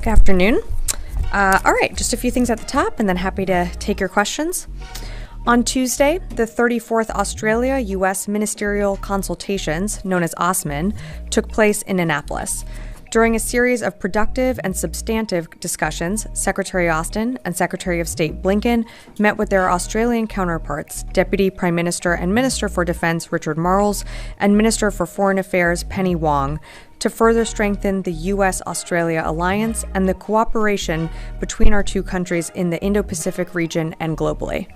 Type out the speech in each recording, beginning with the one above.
Good afternoon. All right, just a few things at the top and then happy to take your questions. On Tuesday, the 34th Australia-US Ministerial Consultations, known as OSMIN, took place in Annapolis. During a series of productive and substantive discussions, Secretary Austin and Secretary of State Blinken met with their Australian counterparts, Deputy Prime Minister and Minister for Defence Richard Marles and Minister for Foreign Affairs Penny Wong, to further strengthen the U.S.-Australia alliance and the cooperation between our two countries in the Indo-Pacific region and globally.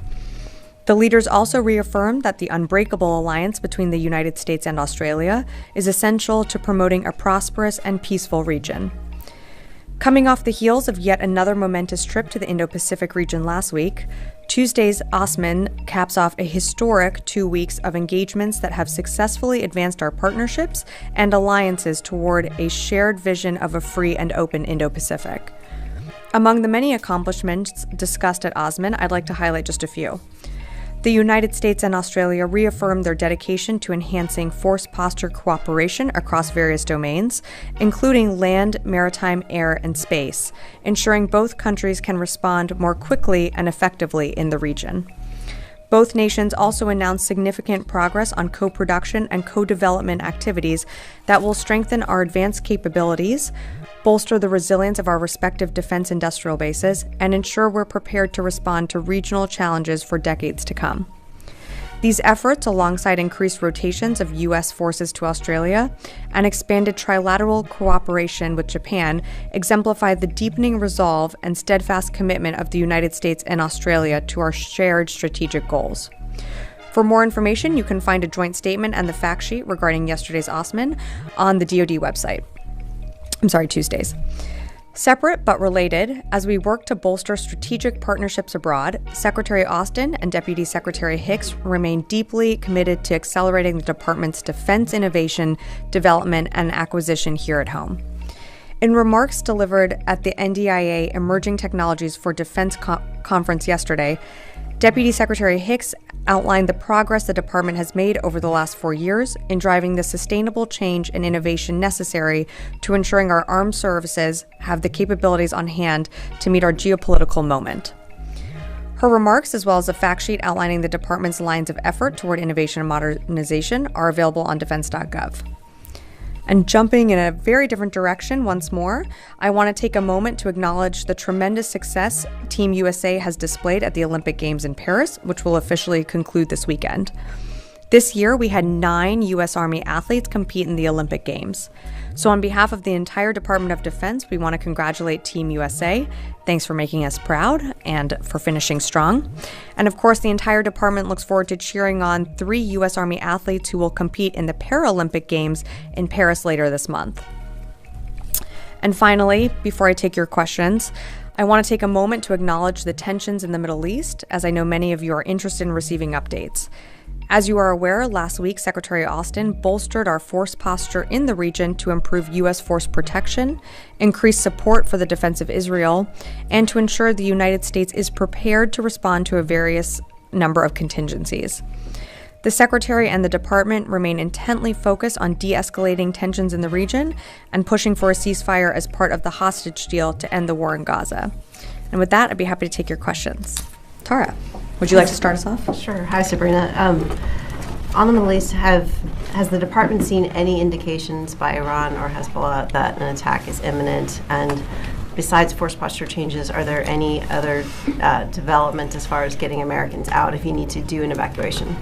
The leaders also reaffirmed that the unbreakable alliance between the United States and Australia is essential to promoting a prosperous and peaceful region. Coming off the heels of yet another momentous trip to the Indo-Pacific region last week, Tuesday's OSMIN caps off a historic 2 weeks of engagements that have successfully advanced our partnerships and alliances toward a shared vision of a free and open Indo-Pacific. Among the many accomplishments discussed at OSMIN, I'd like to highlight just a few. The United States and Australia reaffirmed their dedication to enhancing force posture cooperation across various domains, including land, maritime, air, and space, ensuring both countries can respond more quickly and effectively in the region. Both nations also announced significant progress on co-production and co-development activities that will strengthen our advanced capabilities, bolster the resilience of our respective defense industrial bases, and ensure we're prepared to respond to regional challenges for decades to come. These efforts, alongside increased rotations of U.S. forces to Australia and expanded trilateral cooperation with Japan, exemplify the deepening resolve and steadfast commitment of the United States and Australia to our shared strategic goals. For more information, you can find a joint statement and the fact sheet regarding yesterday's OSMIN on the DoD website. Tuesdays. Separate but related, as we work to bolster strategic partnerships abroad, Secretary Austin and Deputy Secretary Hicks remain deeply committed to accelerating the department's defense innovation, development, and acquisition here at home. In remarks delivered at the NDIA Emerging Technologies for Defense conference yesterday, Deputy Secretary Hicks outlined the progress the department has made over the last 4 years in driving the sustainable change and innovation necessary to ensuring our armed services have the capabilities on hand to meet our geopolitical moment. Her remarks, as well as a fact sheet outlining the department's lines of effort toward innovation and modernization, are available on defense.gov. And jumping in a very different direction once more, I want to take a moment to acknowledge the tremendous success Team USA has displayed at the Olympic Games in Paris, which will officially conclude this weekend. This year, we had 9 U.S. Army athletes compete in the Olympic Games. So on behalf of the entire Department of Defense, we want to congratulate Team USA. Thanks for making us proud and for finishing strong. And of course, the entire department looks forward to cheering on 3 U.S. Army athletes who will compete in the Paralympic Games in Paris later this month. And finally, before I take your questions, I want to take a moment to acknowledge the tensions in the Middle East, as I know many of you are interested in receiving updates. As you are aware, last week, Secretary Austin bolstered our force posture in the region to improve U.S. force protection, increase support for the defense of Israel, and to ensure the United States is prepared to respond to a various number of contingencies. The Secretary and the Department remain intently focused on de-escalating tensions in the region and pushing for a ceasefire as part of the hostage deal to end the war in Gaza. And with that, I'd be happy to take your questions. Tara, would you like to start us off? Sure. Hi, Sabrina. On the Middle East, has the department seen any indications by Iran or Hezbollah that an attack is imminent? And besides force posture changes, are there any other development as far as getting Americans out if you need to do an evacuation?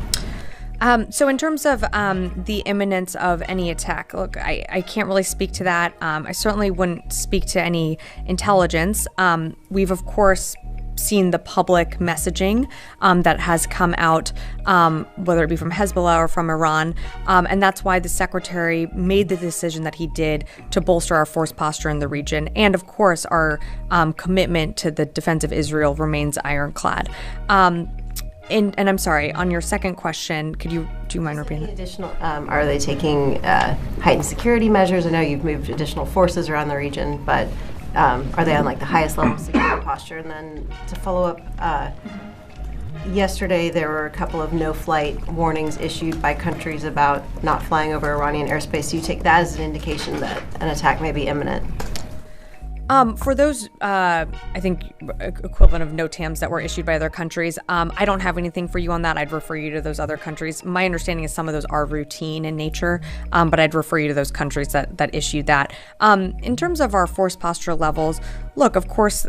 So in terms of the imminence of any attack, look, I can't really speak to that. I certainly wouldn't speak to any intelligence. We've, of course, seen the public messaging that has come out, whether it be from Hezbollah or from Iran. And that's why the secretary made the decision that he did to bolster our force posture in the region. And of course, our commitment to the defense of Israel remains ironclad. And I'm sorry, on your second question, do you mind repeating that? Additional, are they taking heightened security measures? I know you've moved additional forces around the region, but are they on like the highest level of security posture? And then to follow up, yesterday there were a couple of no-flight warnings issued by countries about not flying over Iranian airspace. Do you take that as an indication that an attack may be imminent? For those, I think, equivalent of NOTAMs that were issued by other countries, I don't have anything for you on that. I'd refer you to those other countries. My understanding is some of those are routine in nature, but I'd refer you to those countries that issued that. In terms of our force posture levels, look, of course,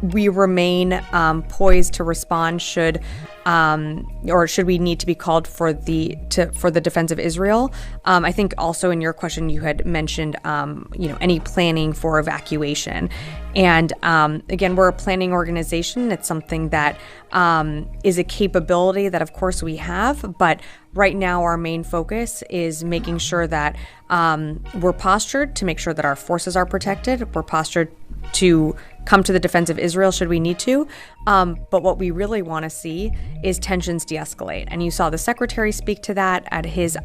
we remain poised to respond should we need to be called for the defense of Israel. I think also in your question you had mentioned any planning for evacuation, and again, we're a planning organization. It's something that is a capability that of course we have, but right now our main focus is making sure that we're postured to make sure that our forces are protected. We're postured to come to the defense of Israel should we need to. But what we really want to see is tensions de-escalate. And you saw the secretary speak to that at his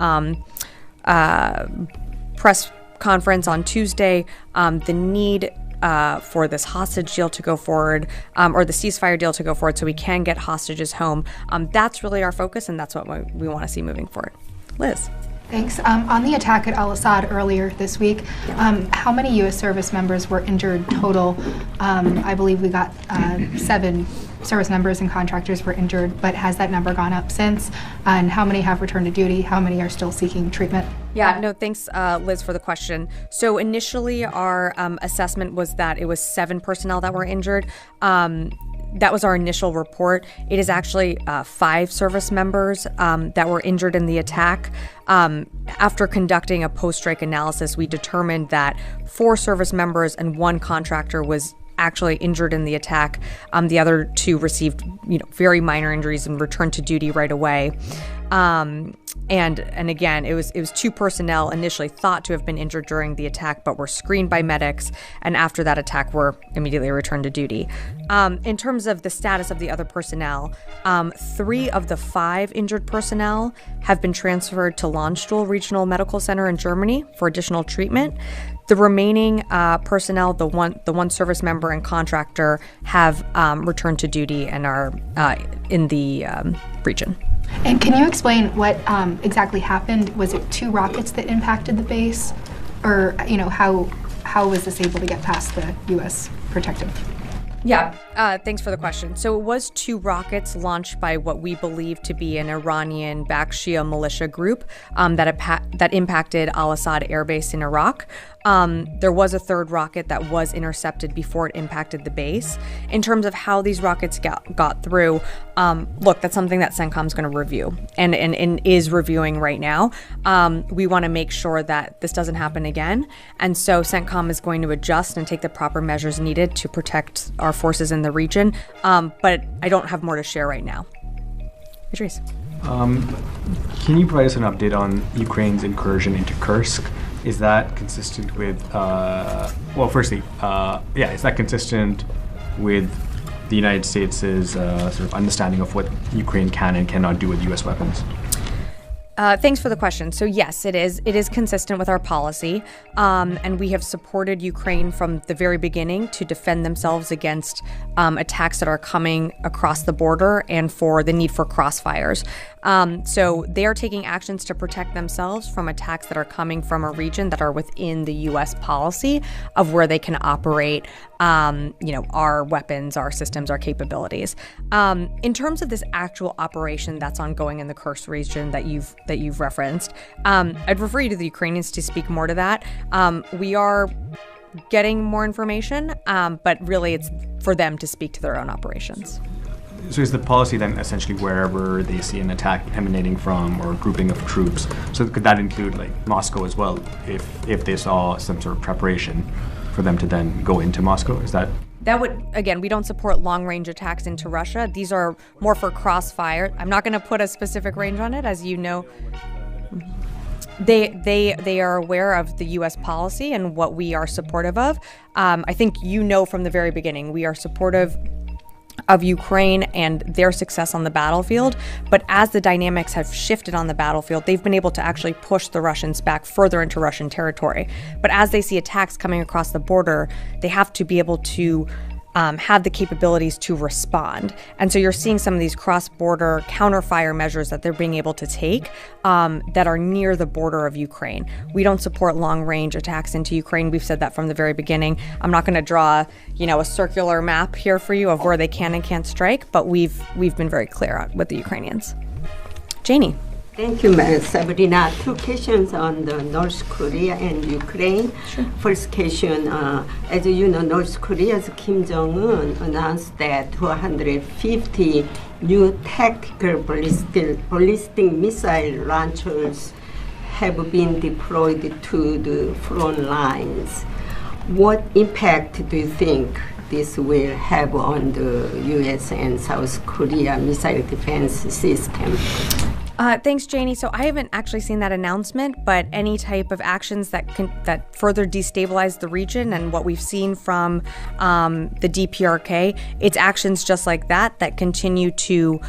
press conference on Tuesday, the need for this hostage deal to go forward, or the ceasefire deal to go forward so we can get hostages home. That's really our focus, and that's what we want to see moving forward. Liz. Thanks. On the attack at al-Assad earlier this week, how many U.S. service members were injured total? I believe we got 7 service members and contractors were injured, but has that number gone up since? And how many have returned to duty? How many are still seeking treatment? Yeah, no, thanks, Liz, for the question. So initially, our assessment was that it was 7 personnel that were injured. That was our initial report. It is actually 5 service members that were injured in the attack. After conducting a post-strike analysis, we determined that 4 service members and 1 contractor was actually injured in the attack. The other 2 received, very minor injuries and returned to duty right away. And again, it was 2 personnel initially thought to have been injured during the attack, but were screened by medics, and after that attack were immediately returned to duty. In terms of the status of the other personnel, 3 of the 5 injured personnel have been transferred to Landstuhl Regional Medical Center in Germany for additional treatment. The remaining personnel, the one service member and contractor, have returned to duty and are in the region. And can you explain what exactly happened? Was it 2 rockets that impacted the base, or how was this able to get past the U.S. protective? Yeah, thanks for the question. So it was 2 rockets launched by what we believe to be an Iranian-backed Shia militia group that impacted Al-Assad Air Base in Iraq. There was a 3rd rocket that was intercepted before it impacted the base. In terms of how these rockets got through, look, that's something that CENTCOM's going to review and is reviewing right now. We want to make sure that this doesn't happen again. And so CENTCOM is going to adjust and take the proper measures needed to protect our forces in the region. But I don't have more to share right now. Idris. Can you provide us an update on Ukraine's incursion into Kursk? Is that consistent with, is that consistent with the United States' sort of understanding of what Ukraine can and cannot do with U.S. weapons? Thanks for the question. So yes, it is. It is consistent with our policy, and we have supported Ukraine from the very beginning to defend themselves against attacks that are coming across the border and for the need for crossfires. So they are taking actions to protect themselves from attacks that are coming from a region that are within the U.S. policy of where they can operate, our weapons, our systems, our capabilities. In terms of this actual operation that's ongoing in the Kursk region that you've referenced, I'd refer you to the Ukrainians to speak more to that. We are getting more information, but really it's for them to speak to their own operations. So is the policy then essentially wherever they see an attack emanating from or grouping of troops? So could that include like Moscow as well, if they saw some sort of preparation for them to then go into Moscow? Is that? That would, again, we don't support long-range attacks into Russia. These are more for crossfire. I'm not going to put a specific range on it, as you know. They are aware of the U.S. policy and what we are supportive of. I think from the very beginning, we are supportive of Ukraine and their success on the battlefield. But as the dynamics have shifted on the battlefield, they've been able to actually push the Russians back further into Russian territory. But as they see attacks coming across the border, they have to be able to have the capabilities to respond. And so you're seeing some of these cross-border counterfire measures that they're being able to take that are near the border of Ukraine. We don't support long-range attacks into Ukraine. We've said that from the very beginning. I'm not going to draw, a circular map here for you of where they can and can't strike, but we've been very clear with the Ukrainians. Janie. Thank you, Ms. Sabrina. Two questions on the North Korea and Ukraine. Sure. First question, as you know, North Korea's Kim Jong-un announced that 250 new tactical ballistic missile launchers have been deployed to the front lines. What impact do you think this will have on the U.S. and South Korea missile defense system? Thanks, Janie. So I haven't actually seen that announcement, but any type of actions that further destabilize the region and what we've seen from the DPRK, it's actions just like that continue to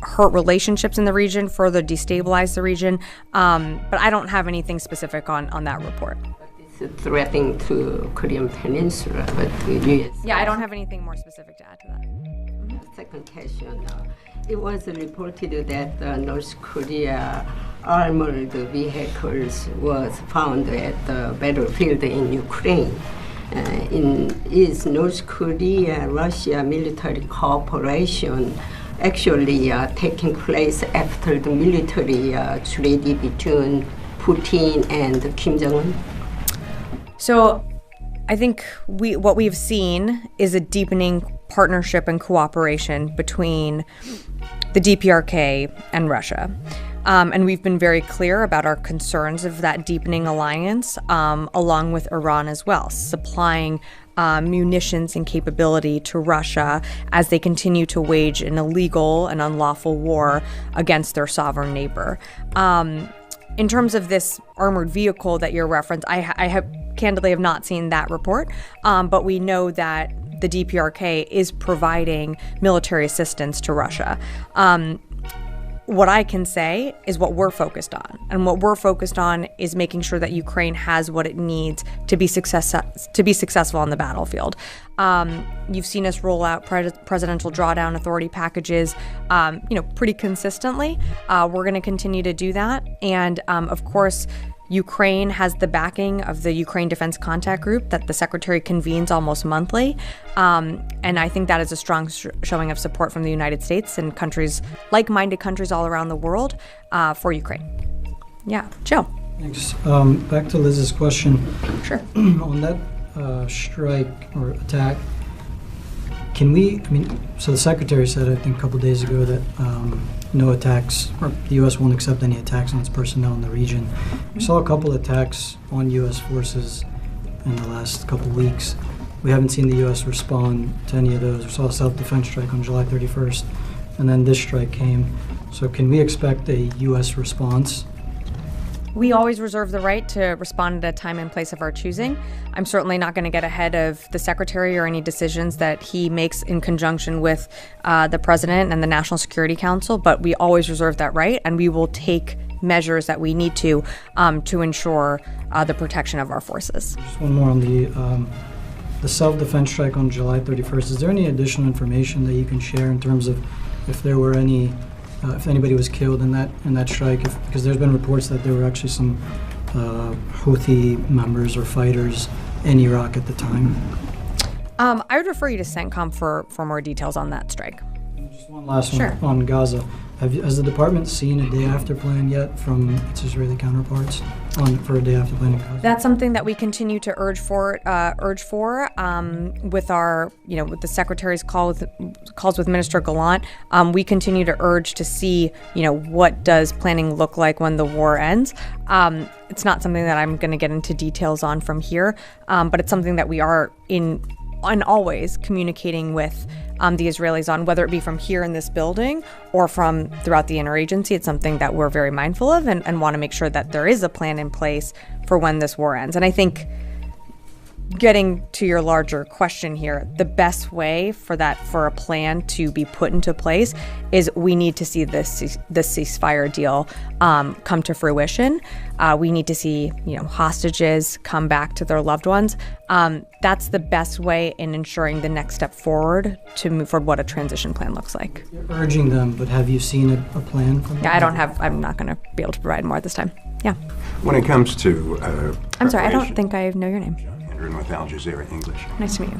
hurt relationships in the region, further destabilize the region. But I don't have anything specific on that report. It's threatening to Korean Peninsula, but the U.S. Yeah, I don't have anything more specific to add to that. Second question. It was reported that North Korea armored vehicles was found at the battlefield in Ukraine. Is North Korea-Russia military cooperation actually taking place after the military treaty between Putin and Kim Jong-un? So I think what we've seen is a deepening partnership and cooperation between the DPRK and Russia. And we've been very clear about our concerns of that deepening alliance, along with Iran as well, supplying munitions and capability to Russia as they continue to wage an illegal and unlawful war against their sovereign neighbor. In terms of this armored vehicle that you're referenced, I have candidly have not seen that report, but we know that the DPRK is providing military assistance to Russia. What I can say is what we're focused on. And what we're focused on is making sure that Ukraine has what it needs to be successful on the battlefield. You've seen us roll out presidential drawdown authority packages, pretty consistently. We're going to continue to do that. And of course, Ukraine has the backing of the Ukraine Defense Contact Group that the Secretary convenes almost monthly. And I think that is a strong showing of support from the United States and countries, like-minded countries all around the world, for Ukraine. Yeah, Joe. Thanks. Back to Liz's question. Sure. On that strike or attack, so the Secretary said, I think a couple of days ago that no attacks, or the U.S. won't accept any attacks on its personnel in the region. We saw a couple attacks on U.S. forces in the last couple of weeks. We haven't seen the U.S. respond to any of those. We saw a self-defense strike on July 31st, and then this strike came. So can we expect a U.S. response? We always reserve the right to respond at a time and place of our choosing. I'm certainly not going to get ahead of the Secretary or any decisions that he makes in conjunction with the President and the National Security Council, but we always reserve that right, and we will take measures that we need to ensure the protection of our forces. Just one more on the self-defense strike on July 31st. Is there any additional information that you can share in terms of if there were any if anybody was killed in that strike, because there's been reports that there were actually some Houthi members or fighters in Iraq at the time. I would refer you to CENTCOM for more details on that strike. Just one last one on Gaza. Has the department seen a day after plan yet from its Israeli counterparts for a day after plan in Gaza? That's something that we continue to urge for with our, with the Secretary's calls with Minister Gallant. We continue to urge to see, what does planning look like when the war ends. It's not something that I'm going to get into details on from here, but it's something that we are and always communicating with the Israelis on, whether it be from here in this building or from throughout the interagency. It's something that we're very mindful of and want to make sure that there is a plan in place for when this war ends. And I think getting to your larger question here, the best way for a plan to be put into place is we need to see this ceasefire deal come to fruition. We need to see, hostages come back to their loved ones. That's the best way in ensuring the next step forward to move forward what a transition plan looks like. You're urging them, but have you seen a plan from them? Yeah, I'm not going to be able to provide more this time. Yeah. When it comes to I'm sorry, I don't think I know your name. With Al Jazeera English. Nice to meet you.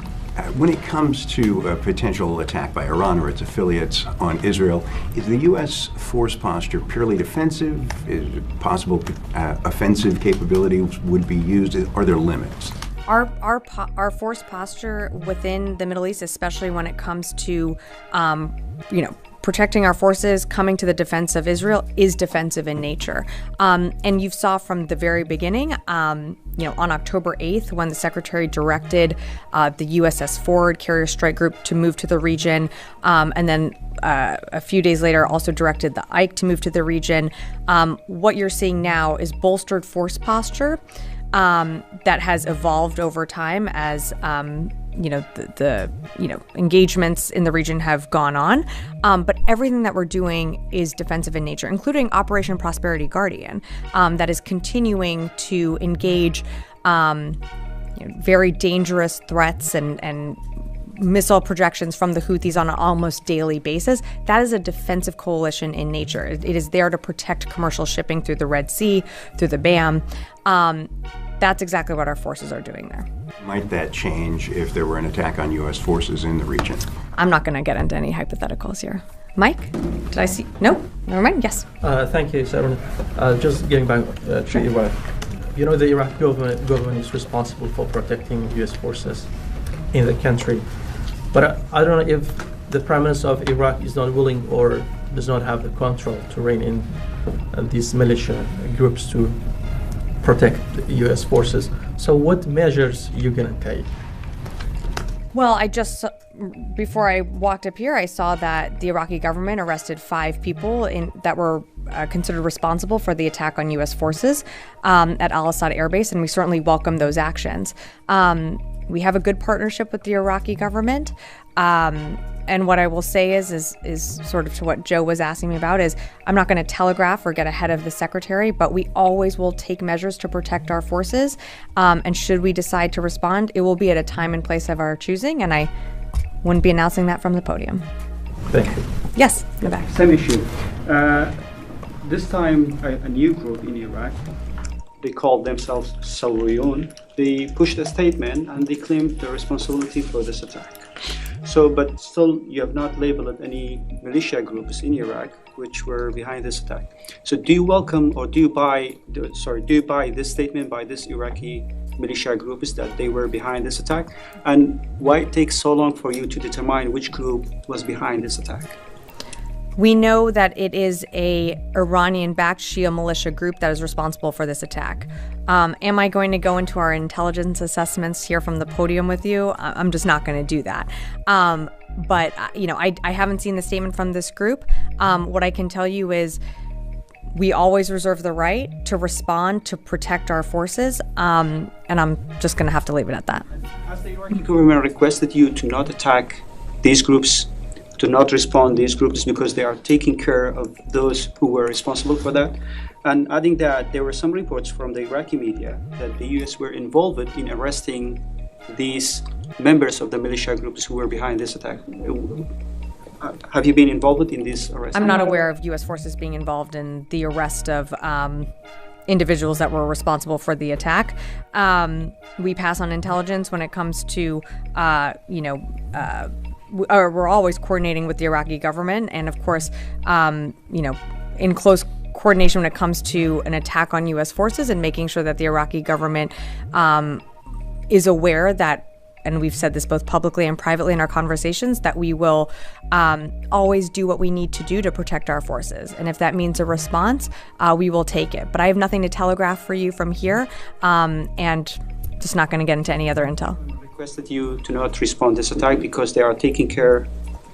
When it comes to a potential attack by Iran or its affiliates on Israel, is the U.S. force posture purely defensive? Is it possible offensive capabilities would be used? Are there limits? Our force posture within the Middle East, especially when it comes to, protecting our forces, coming to the defense of Israel, is defensive in nature. And you saw from the very beginning, on October 8th, when the Secretary directed the USS Ford Carrier Strike Group to move to the region, and then a few days later also directed the Ike to move to the region, what you're seeing now is bolstered force posture that has evolved over time as the engagements in the region have gone on, but everything that we're doing is defensive in nature, including Operation Prosperity Guardian, that is continuing to engage very dangerous threats and missile projections from the Houthis on an almost daily basis. That is a defensive coalition in nature. It is there to protect commercial shipping through the Red Sea, through the BAM. That's exactly what our forces are doing there. Might that change if there were an attack on U.S. forces in the region? I'm not going to get into any hypotheticals here. Mike, did I see? No? Never mind. Yes. Thank you, Sarah. Just getting back to Iraq. The Iraq government is responsible for protecting U.S. forces in the country. But I don't know if the Prime Minister of Iraq is not willing or does not have the control to rein in these militia groups to protect the U.S. forces. So what measures are you going to take? Well, before I walked up here, I saw that the Iraqi government arrested 5 people that were considered responsible for the attack on U.S. forces at Al-Assad Air Base, and we certainly welcome those actions. We have a good partnership with the Iraqi government. And what I will say is sort of to what Joe was asking me about is I'm not going to telegraph or get ahead of the secretary, but we always will take measures to protect our forces. And should we decide to respond, it will be at a time and place of our choosing. And I wouldn't be announcing that from the podium. Thank you. Yes, in the back. Same issue. This time, a new group in Iraq, they called themselves Sawiyun. They pushed a statement and they claimed the responsibility for this attack. But still, you have not labeled any militia groups in Iraq which were behind this attack. So, do you welcome or do you buy this statement by this Iraqi militia groups that they were behind this attack? And why it takes so long for you to determine which group was behind this attack? We know that it is a Iranian-backed Shia militia group that is responsible for this attack. Am I going to go into our intelligence assessments here from the podium with you? I'm just not going to do that. But I haven't seen the statement from this group. What I can tell you is we always reserve the right to respond to protect our forces, and I'm just going to have to leave it at that. Has the Iraqi government requested you to not attack these groups, to not respond to these groups because they are taking care of those who were responsible for that? And adding that, there were some reports from the Iraqi media that the U.S. were involved in arresting these members of the militia groups who were behind this attack. Have you been involved in this arrest? I'm not aware of U.S. forces being involved in the arrest of individuals that were responsible for the attack. We pass on intelligence when it comes to, we're always coordinating with the Iraqi government, and of course, in close coordination when it comes to an attack on U.S. forces and making sure that the Iraqi government is aware that, and we've said this both publicly and privately in our conversations, that we will always do what we need to do to protect our forces. And if that means a response, we will take it. But I have nothing to telegraph for you from here, and just not going to get into any other intel. Requested you to not respond to this attack because they are taking care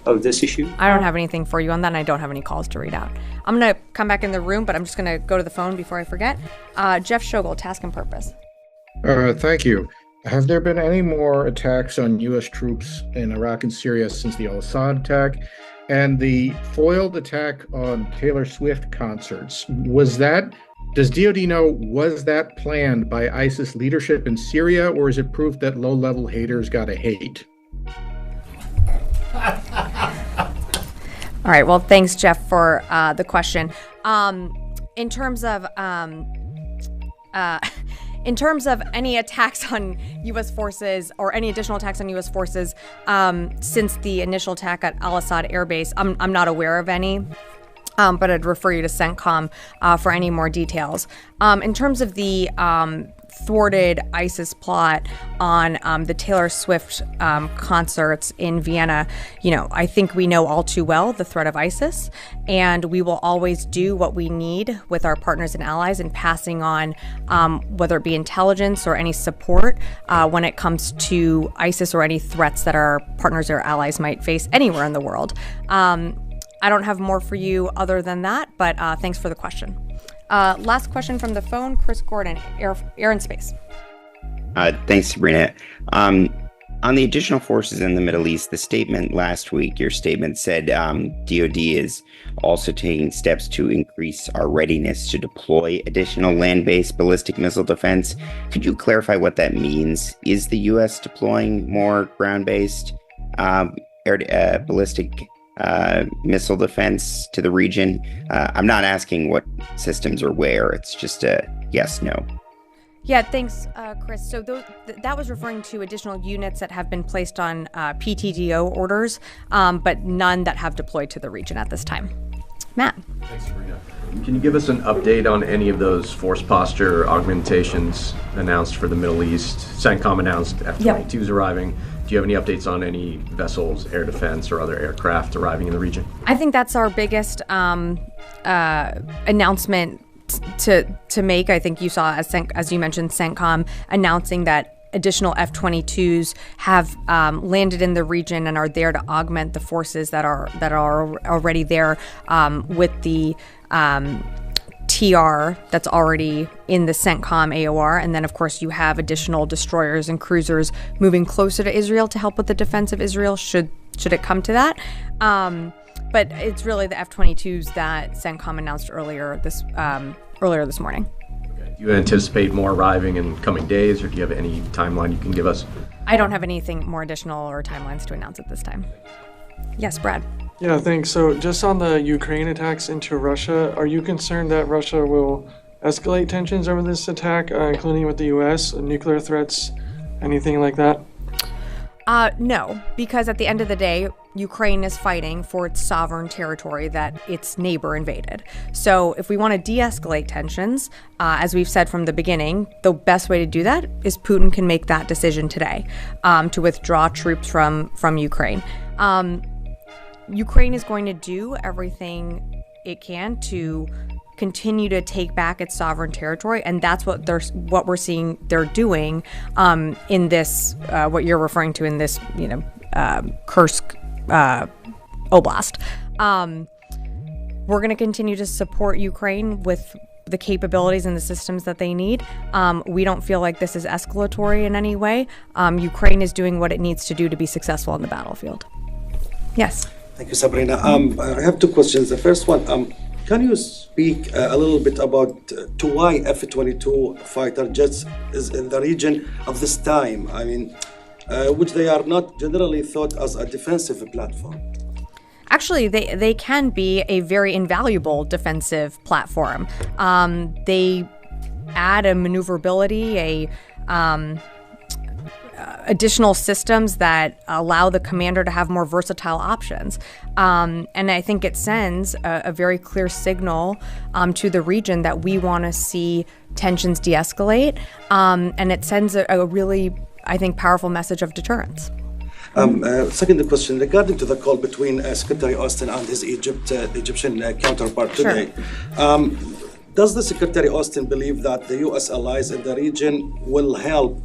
of this issue? I don't have anything for you on that, and I don't have any calls to read out. I'm going to come back in the room, but I'm just going to go to the phone before I forget. Jeff Shogel, Task and Purpose. Thank you. Have there been any more attacks on U.S. troops in Iraq and Syria since the al-Assad attack? And the foiled attack on Taylor Swift concerts, does DoD know, was that planned by ISIS leadership in Syria, or is it proof that low-level haters gotta hate? All right. Well, thanks, Jeff, for the question. In terms of any attacks on U.S. forces or any additional attacks on U.S. forces since the initial attack at Al-Assad Air Base, I'm not aware of any. But I'd refer you to CENTCOM for any more details. In terms of the thwarted ISIS plot on the Taylor Swift concerts in Vienna, I think we know all too well the threat of ISIS, and we will always do what we need with our partners and allies in passing on whether it be intelligence or any support when it comes to ISIS or any threats that our partners or allies might face anywhere in the world. I don't have more for you other than that, but thanks for the question. Last question from the phone, Chris Gordon, Air and Space. Thanks, Sabrina. On the additional forces in the Middle East, the statement last week, your statement said DoD is also taking steps to increase our readiness to deploy additional land-based ballistic missile defense. Could you clarify what that means? Is the U.S. deploying more ground-based ballistic missile defense to the region? I'm not asking what systems or where. It's just a yes, no. Yeah, thanks, Chris. So that was referring to additional units that have been placed on PTDO orders, but none that have deployed to the region at this time. Matt. Thanks, Sabrina. Can you give us an update on any of those force posture augmentations announced for the Middle East? CENTCOM announced F-22s arriving. Do you have any updates on any vessels, air defense, or other aircraft arriving in the region? I think that's our biggest announcement to make. I think you saw, as you mentioned, CENTCOM announcing that additional F-22s have landed in the region and are there to augment the forces that are already there with the TR that's already in the CENTCOM AOR. And then, of course, you have additional destroyers and cruisers moving closer to Israel to help with the defense of Israel, should it come to that. But it's really the F-22s that CENTCOM announced earlier this morning. Okay. Do you anticipate more arriving in coming days, or do you have any timeline you can give us? I don't have anything more additional or timelines to announce at this time. Yes, Brad. Yeah, thanks. So just on the Ukraine attacks into Russia, are you concerned that Russia will escalate tensions over this attack, including with the U.S., nuclear threats, anything like that? No, because at the end of the day, Ukraine is fighting for its sovereign territory that its neighbor invaded. So if we want to de-escalate tensions, as we've said from the beginning, the best way to do that is Putin can make that decision today to withdraw troops from Ukraine. Ukraine is going to do everything it can to continue to take back its sovereign territory, and that's what we're seeing they're doing in this what you're referring to in this Kursk Oblast. We're going to continue to support Ukraine with the capabilities and the systems that they need. We don't feel like this is escalatory in any way. Ukraine is doing what it needs to do to be successful on the battlefield. Yes. Thank you, Sabrina. I have two questions. The first one, can you speak a little bit about to why F-22 fighter jets is in the region at this time? I mean, which they are not generally thought as a defensive platform. Actually, they can be a very invaluable defensive platform. They add a maneuverability, additional systems that allow the commander to have more versatile options. And I think it sends a very clear signal to the region that we want to see tensions de-escalate. And it sends a really, I think, powerful message of deterrence. Second question, regarding to the call between Secretary Austin and his Egyptian counterpart today. Does the Secretary Austin believe that the U.S. allies in the region will help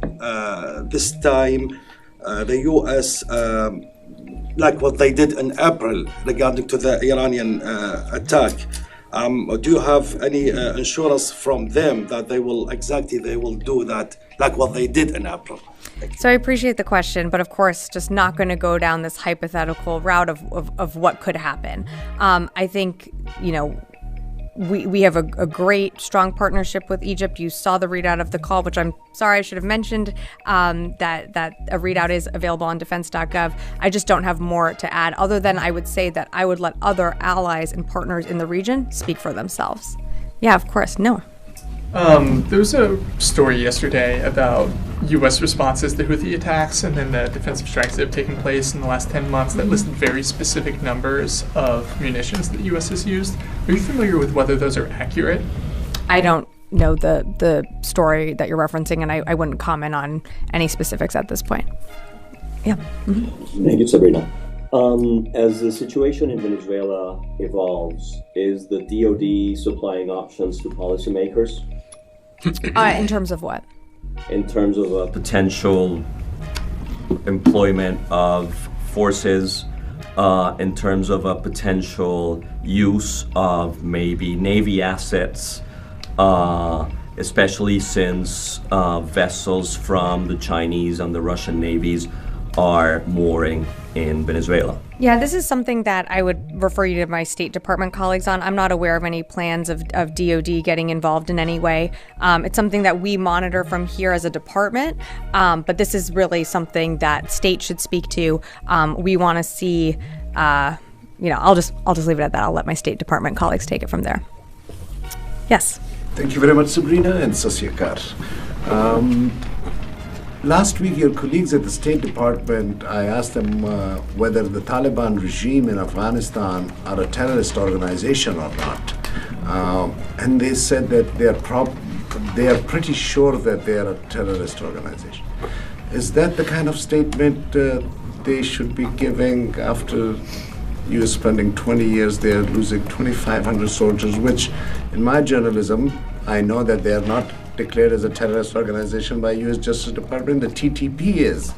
this time the U.S. Like what they did in April regarding to the Iranian attack? Do you have any assurance from them that they will do that like what they did in April? So I appreciate the question, but of course, just not going to go down this hypothetical route of what could happen. I think, we have a great, strong partnership with Egypt. You saw the readout of the call, which I'm sorry, I should have mentioned, that a readout is available on defense.gov. I just don't have more to add, other than I would say that I would let other allies and partners in the region speak for themselves. Yeah, of course. No. There was a story yesterday about U.S. responses to Houthi attacks and then the defensive strikes that have taken place in the last 10 months that listed very specific numbers of munitions that the U.S. has used. Are you familiar with whether those are accurate? I don't know the story that you're referencing, and I wouldn't comment on any specifics at this point. Yeah. Mm-hmm. Thank you, Sabrina. As the situation in Venezuela evolves, is the DoD supplying options to policymakers? In terms of what? In terms of a potential employment of forces, in terms of a potential use of maybe Navy assets, especially since vessels from the Chinese and the Russian navies are mooring in Venezuela. Yeah, this is something that I would refer you to my State Department colleagues on. I'm not aware of any plans of DoD getting involved in any way. It's something that we monitor from here as a department, but this is really something that state should speak to. We want to see, I'll just leave it at that. I'll let my State Department colleagues take it from there. Yes. Thank you very much, Sabrina and Sasyakar. Last week, your colleagues at the State Department, I asked them whether the Taliban regime in Afghanistan are a terrorist organization or not. And they said that they are pretty sure that they are a terrorist organization. Is that the kind of statement they should be giving after U.S. spending 20 years there, losing 2,500 soldiers, which in my journalism, I know that they are not declared as a terrorist organization by U.S. Justice Department. The TTP is.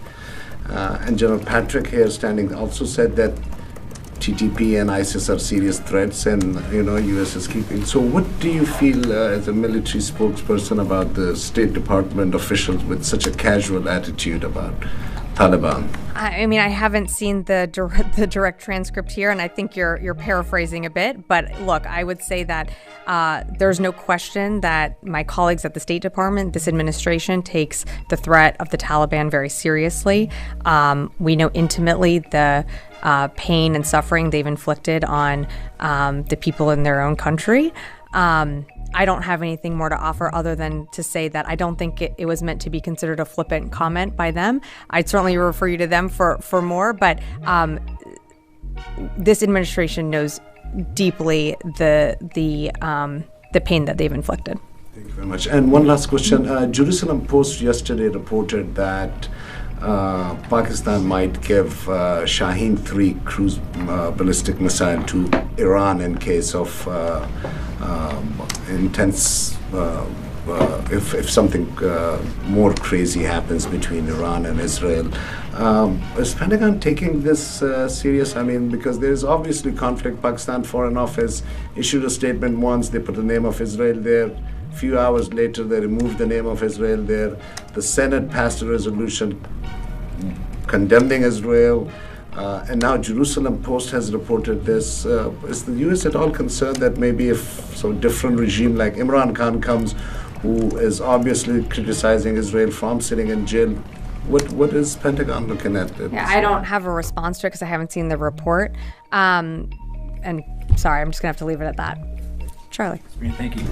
And General Patrick here standing also said that TTP and ISIS are serious threats and, U.S. is keeping. So what do you feel as a military spokesperson about the State Department officials with such a casual attitude about Taliban? I mean, I haven't seen the direct transcript here, and I think you're paraphrasing a bit. But look, I would say that there's no question that my colleagues at the State Department, this administration, takes the threat of the Taliban very seriously. We know intimately the pain and suffering they've inflicted on the people in their own country. I don't have anything more to offer other than to say that I don't think it was meant to be considered a flippant comment by them. I'd certainly refer you to them for more, but this administration knows deeply the pain that they've inflicted. Thank you very much. And one last question. Jerusalem Post yesterday reported that Pakistan might give Shaheen 3 cruise ballistic missile to Iran in case of intense, if something more crazy happens between Iran and Israel. Is Pentagon taking this serious? I mean, because there's obviously conflict. Pakistan Foreign Office issued a statement once, they put the name of Israel there. A few hours later, they removed the name of Israel there. The Senate passed a resolution condemning Israel. And now Jerusalem Post has reported this. Is the U.S. at all concerned that maybe if some different regime like Imran Khan comes, who is obviously criticizing Israel from sitting in jail, what is Pentagon looking at? Yeah, I don't have a response to it because I haven't seen the report. And sorry, I'm just going to have to leave it at that. Charlie. Thank you.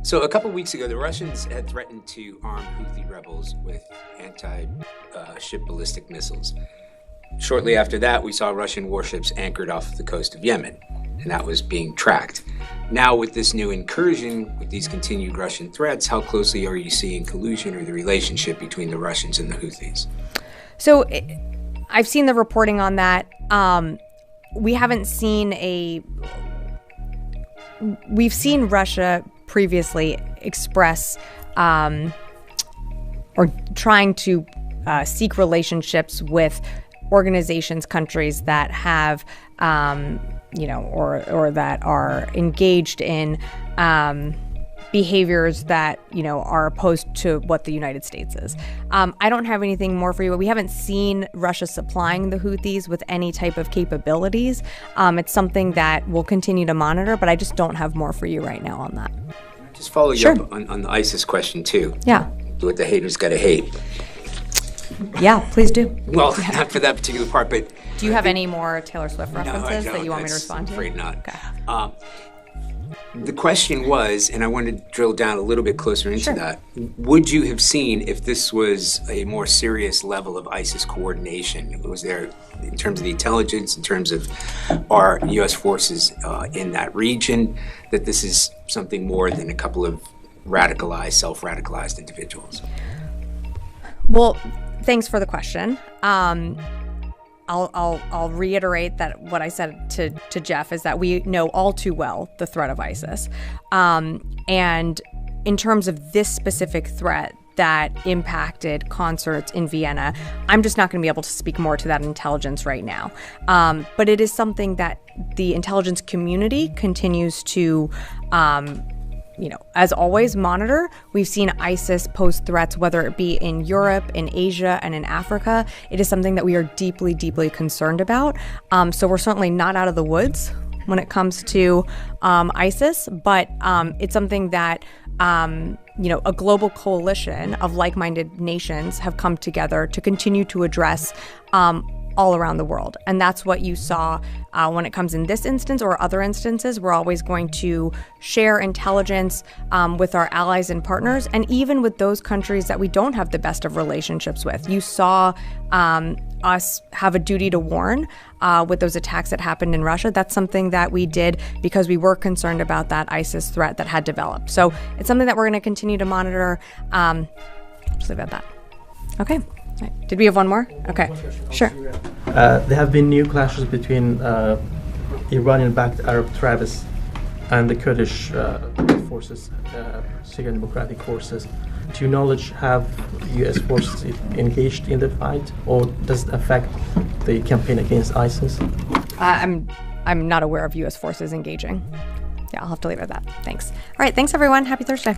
So a couple weeks ago, the Russians had threatened to arm Houthi rebels with anti-ship ballistic missiles. Shortly after that, we saw Russian warships anchored off the coast of Yemen, and that was being tracked. Now, with this new incursion, with these continued Russian threats, how closely are you seeing collusion or the relationship between the Russians and the Houthis? So I've seen the reporting on that. We haven't seen we've seen Russia previously express or trying to seek relationships with organizations, countries that have, or that are engaged in behaviors that, are opposed to what the United States is. I don't have anything more for you. We haven't seen Russia supplying the Houthis with any type of capabilities. It's something that we'll continue to monitor, but I just don't have more for you right now on that. Just follow you up on the ISIS question, too. Yeah. Do what the haters gotta hate. Yeah, please do. Well, not for that particular part, but... Do you have any more Taylor Swift references that you want me to respond to? I'm afraid not. Okay. The question was, and I wanted to drill down a little bit closer into that, would you have seen if this was a more serious level of ISIS coordination? Was there, in terms of the intelligence, in terms of our U.S. forces in that region, that this is something more than a couple of radicalized, self-radicalized individuals? Well, thanks for the question. I'll reiterate that what I said to Jeff is that we know all too well the threat of ISIS. And in terms of this specific threat that impacted concerts in Vienna, I'm just not going to be able to speak more to that intelligence right now. But it is something that the intelligence community continues to as always, monitor. We've seen ISIS pose threats, whether it be in Europe, in Asia, and in Africa. It is something that we are deeply, deeply concerned about. So we're certainly not out of the woods when it comes to ISIS, but it's something that a global coalition of like-minded nations have come together to continue to address all around the world. And that's what you saw when it comes in this instance or other instances. We're always going to share intelligence with our allies and partners, and even with those countries that we don't have the best of relationships with. You saw us have a duty to warn with those attacks that happened in Russia. That's something that we did because we were concerned about that ISIS threat that had developed. So it's something that we're going to continue to monitor. Just leave it at that. Okay. Right. Did we have one more? Okay, sure. There have been new clashes between Iranian-backed Arab tribes and the Kurdish forces, Syrian Democratic Forces. To your knowledge, have U.S. forces engaged in the fight, or does it affect the campaign against ISIS? I'm not aware of U.S. forces engaging. Yeah, I'll have to leave it at that. Thanks. All right, thanks everyone. Happy Thursday.